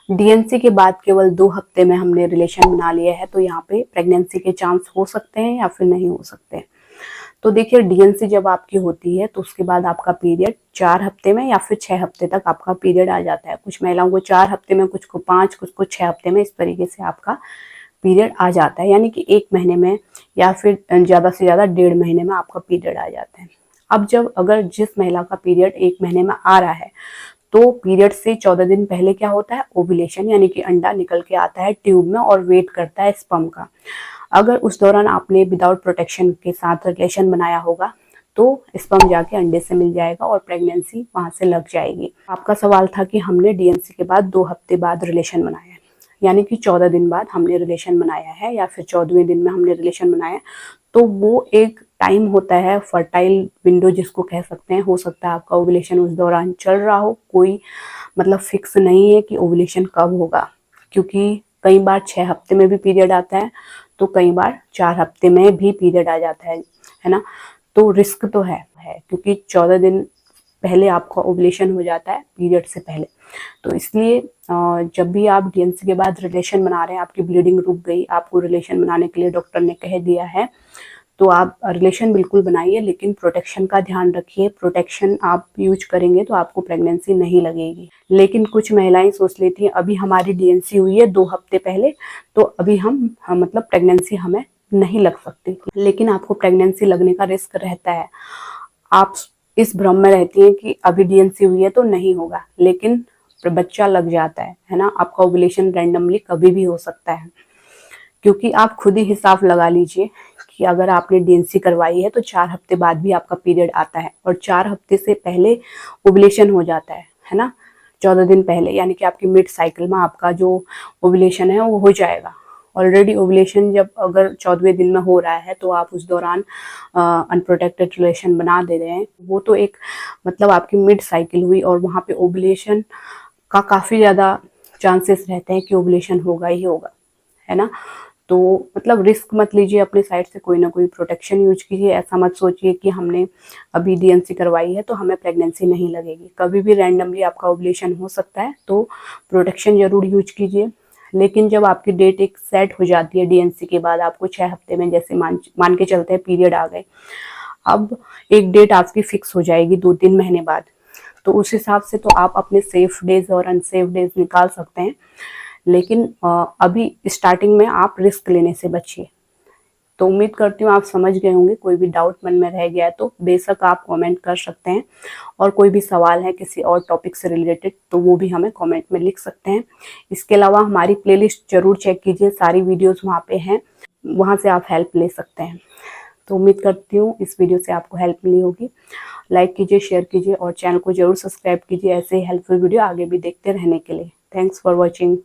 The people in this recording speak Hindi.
डीएनसी के बाद केवल 2 हफ्ते में हमने रिलेशन बना लिया है तो यहाँ पे प्रेगनेंसी के चांस हो सकते हैं या फिर नहीं हो सकते। तो देखिए डीएनसी जब आपकी होती है तो उसके बाद आपका पीरियड 4 हफ्ते में या फिर 6 हफ्ते तक आपका पीरियड आ जाता है। कुछ महिलाओं को 4 हफ्ते में, कुछ को 5, कुछ को 6 हफ्ते में, इस तरीके से आपका पीरियड आ जाता है। यानी कि 1 महीने में या फिर ज़्यादा से ज़्यादा 1.5 महीने में आपका पीरियड आ जाता है। अब जब अगर जिस महिला का पीरियड 1 महीने में आ रहा है तो पीरियड से 14 दिन पहले क्या होता है, ओव्यूलेशन, यानी कि अंडा निकल के आता है ट्यूब में और वेट करता है स्पर्म का। अगर उस दौरान आपने विदाउट प्रोटेक्शन के साथ रिलेशन बनाया होगा तो स्पर्म जाके अंडे से मिल जाएगा और प्रेगनेंसी वहां से लग जाएगी। आपका सवाल था कि हमने डीएनसी के बाद 2 हफ्ते बाद रिलेशन बनाया है, यानी कि 14 दिन बाद हमने रिलेशन बनाया है या फिर 14वें दिन में हमने रिलेशन बनाया, तो वो एक टाइम होता है, फर्टाइल विंडो जिसको कह सकते हैं। हो सकता है आपका ओव्यूलेशन उस दौरान चल रहा हो, कोई मतलब फिक्स नहीं है कि ओव्यूलेशन कब होगा, क्योंकि कई बार 6 हफ्ते में भी पीरियड आता है तो कई बार 4 हफ्ते में भी पीरियड आ जाता है ना। तो रिस्क तो है क्योंकि 14 दिन पहले आपका ओव्यूलेशन हो जाता है पीरियड से पहले। तो इसलिए जब भी आप डीएनसी के बाद रिलेशन बना रहे हैं, आपकी ब्लीडिंग रुक गई, आपको रिलेशन बनाने के लिए डॉक्टर ने कह दिया है, तो आप रिलेशन बिल्कुल बनाइए, लेकिन प्रोटेक्शन का ध्यान रखिए। प्रोटेक्शन आप यूज करेंगे तो आपको प्रेगनेंसी नहीं लगेगी। लेकिन कुछ महिलाएं सोच लेती हैं अभी हमारी डीएनसी हुई है 2 हफ्ते पहले, तो अभी हम मतलब प्रेगनेंसी हमें नहीं लग सकती, लेकिन आपको प्रेगनेंसी लगने का रिस्क रहता है। आप इस भ्रम में रहती हैं कि अभी डीएनसी हुई है तो नहीं होगा, लेकिन बच्चा लग जाता है ना। आपका ओव्यूलेशन रैंडमली कभी भी हो सकता है, क्योंकि आप खुद ही हिसाब लगा लीजिए कि अगर आपने डीएनसी करवाई है तो 4 हफ्ते बाद भी आपका पीरियड आता है और 4 हफ्ते से पहले ओव्यूलेशन हो जाता है ना, 14 दिन पहले, यानी कि आपकी मिड साइकिल में आपका जो ओव्यूलेशन है वो हो जाएगा। ऑलरेडी ओव्यूलेशन जब अगर 14वें दिन में हो रहा है तो आप उस दौरान अनप्रोटेक्टेड रिलेशन बना दे रहे हैं, वो तो एक मतलब आपकी मिड साइकिल हुई और वहाँ पे ओव्यूलेशन का काफ़ी ज़्यादा चांसेस रहते हैं कि ओव्यूलेशन होगा ही होगा, है ना। तो मतलब रिस्क मत लीजिए, अपने साइड से कोई ना कोई प्रोटेक्शन यूज कीजिए। ऐसा मत सोचिए कि हमने अभी डीएनसी करवाई है तो हमें प्रेगनेंसी नहीं लगेगी। कभी भी रैंडमली आपका ओव्यूलेशन हो सकता है, तो प्रोटेक्शन जरूर यूज कीजिए। लेकिन जब आपकी डेट एक सेट हो जाती है डीएनसी के बाद, आपको 6 हफ्ते में जैसे मान के चलते हैं पीरियड आ गए, अब एक डेट आपकी फिक्स हो जाएगी 2-3 महीने बाद, तो उस हिसाब से तो आप अपने सेफ डेज और अनसेफ डेज निकाल सकते हैं। लेकिन अभी स्टार्टिंग में आप रिस्क लेने से बचिए। तो उम्मीद करती हूँ आप समझ गए होंगे। कोई भी डाउट मन में रह गया है तो बेशक आप कमेंट कर सकते हैं, और कोई भी सवाल है किसी और टॉपिक से रिलेटेड तो वो भी हमें कमेंट में लिख सकते हैं। इसके अलावा हमारी प्लेलिस्ट जरूर चेक कीजिए, सारी वीडियोस वहाँ पे हैं, वहाँ से आप हेल्प ले सकते हैं। तो उम्मीद करती हूँ इस वीडियो से आपको हेल्प मिली होगी। लाइक कीजिए, शेयर कीजिए और चैनल को जरूर सब्सक्राइब कीजिए ऐसे हेल्पफुल वीडियो आगे भी देखते रहने के लिए। Thanks for watching.